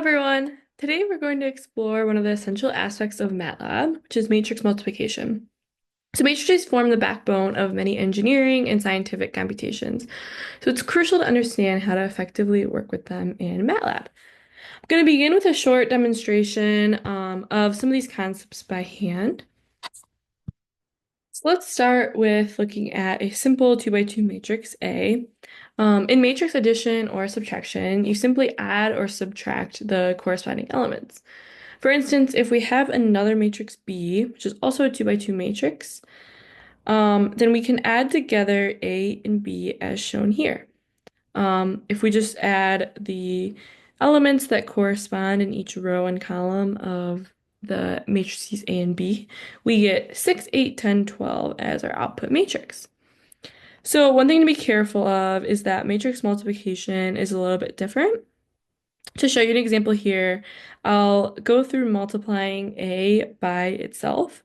everyone! Today we're going to explore one of the essential aspects of MATLAB, which is matrix multiplication. So matrices form the backbone of many engineering and scientific computations. So it's crucial to understand how to effectively work with them in MATLAB. I'm going to begin with a short demonstration of some of these concepts by hand. So let's start with looking at a simple 2 by 2 matrix A. In matrix addition or subtraction, you simply add or subtract the corresponding elements. For instance, if we have another matrix B, which is also a 2 by 2 matrix, then we can add together A and B as shown here. If we just add the elements that correspond in each row and column of the matrices A and B, we get 6, 8, 10, 12 as our output matrix. So one thing to be careful of is that matrix multiplication is a little bit different. To show you an example here, I'll go through multiplying A by itself.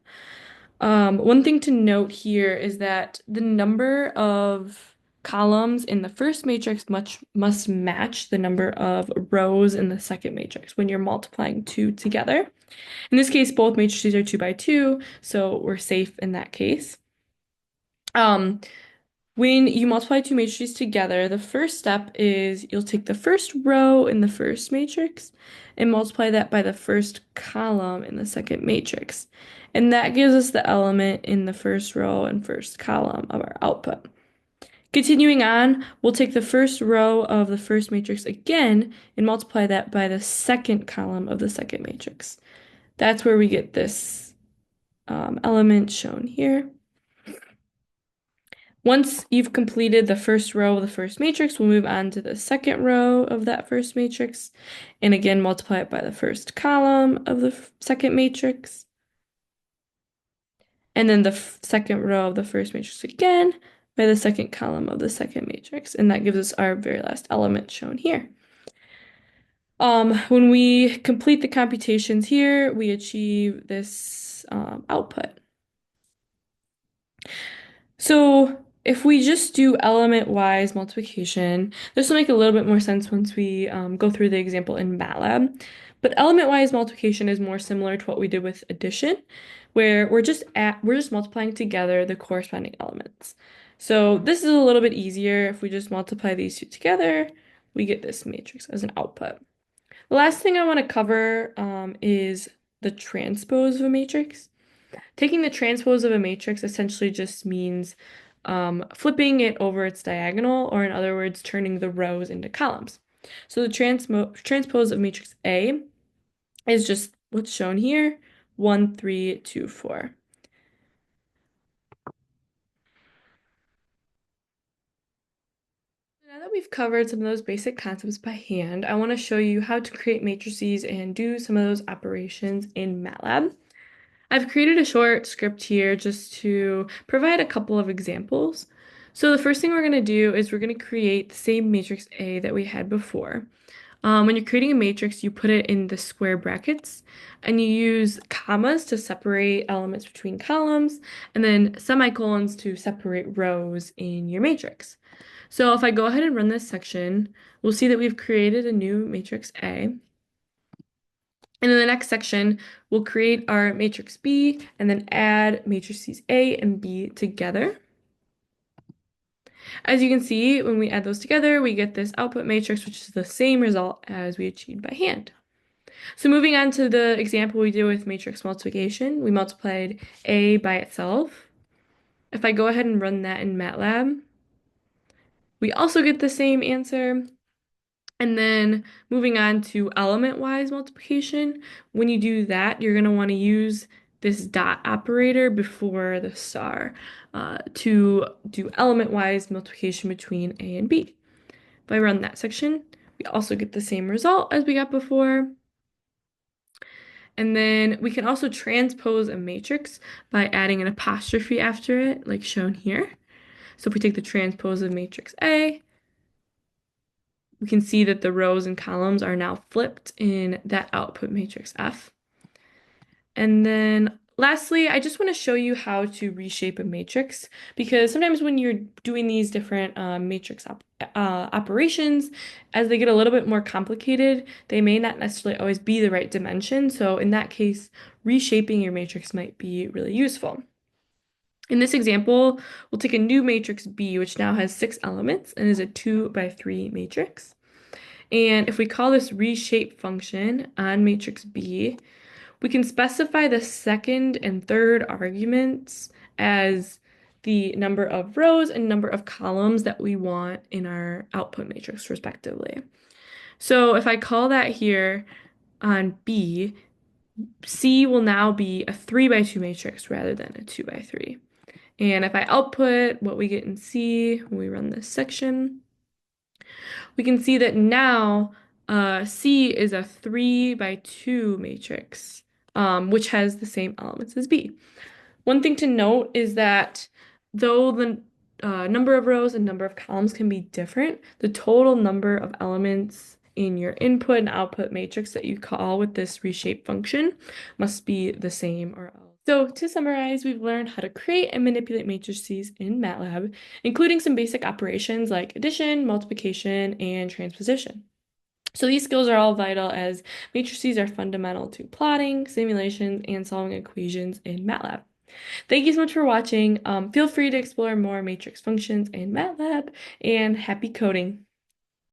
One thing to note here is that the number of columns in the first matrix must match the number of rows in the second matrix when you're multiplying two together. In this case, both matrices are 2 by 2, so we're safe in that case. When you multiply two matrices together, the first step is you'll take the first row in the first matrix and multiply that by the first column in the second matrix. And that gives us the element in the first row and first column of our output. Continuing on, we'll take the first row of the first matrix again and multiply that by the second column of the second matrix. That's where we get this element shown here. Once you've completed the first row of the first matrix, we'll move on to the second row of that first matrix, and again multiply it by the first column of the second matrix, and then the second row of the first matrix again by the second column of the second matrix, and that gives us our very last element shown here. When we complete the computations here, we achieve this output. So if we just do element-wise multiplication, this will make a little bit more sense once we go through the example in MATLAB. But element-wise multiplication is more similar to what we did with addition, where we're just multiplying together the corresponding elements. So this is a little bit easier. If we just multiply these two together, we get this matrix as an output. The last thing I want to cover is the transpose of a matrix. Taking the transpose of a matrix essentially just means flipping it over its diagonal, or in other words, turning the rows into columns. So the transpose of matrix A is just what's shown here, 1, 3, 2, 4. Now that we've covered some of those basic concepts by hand, I want to show you how to create matrices and do some of those operations in MATLAB. I've created a short script here just to provide a couple of examples. So the first thing we're going to do is we're going to create the same matrix A that we had before. When you're creating a matrix, you put it in the square brackets and you use commas to separate elements between columns and then semicolons to separate rows in your matrix. So if I go ahead and run this section, we'll see that we've created a new matrix A. And in the next section, we'll create our matrix B and then add matrices A and B together. As you can see, when we add those together, we get this output matrix, which is the same result as we achieved by hand. So moving on to the example we did with matrix multiplication, we multiplied A by itself. If I go ahead and run that in MATLAB, we also get the same answer. And then moving on to element-wise multiplication, when you do that, you're going to want to use this dot operator before the star to do element-wise multiplication between A and B. If I run that section, we also get the same result as we got before. And then we can also transpose a matrix by adding an apostrophe after it, like shown here. So if we take the transpose of matrix A, we can see that the rows and columns are now flipped in that output matrix F. And then Lastly, I just want to show you how to reshape a matrix because sometimes when you're doing these different matrix operations, as they get a little bit more complicated, they may not necessarily always be the right dimension. So in that case, reshaping your matrix might be really useful. In this example, we'll take a new matrix B, which now has 6 elements and is a 2 by 3 matrix. And if we call this reshape function on matrix B, we can specify the second and third arguments as the number of rows and number of columns that we want in our output matrix, respectively. So if I call that here on B, C will now be a 3 by 2 matrix rather than a 2 by 3. And if I output what we get in C when we run this section, we can see that now C is a 3 by 2 matrix, which has the same elements as B. One thing to note is that though the number of rows and number of columns can be different, the total number of elements in your input and output matrix that you call with this reshape function must be the same or else. So to summarize, we've learned how to create and manipulate matrices in MATLAB, including some basic operations like addition, multiplication, and transposition. So these skills are all vital as matrices are fundamental to plotting, simulations, and solving equations in MATLAB. Thank you so much for watching. Feel free to explore more matrix functions in MATLAB, and happy coding!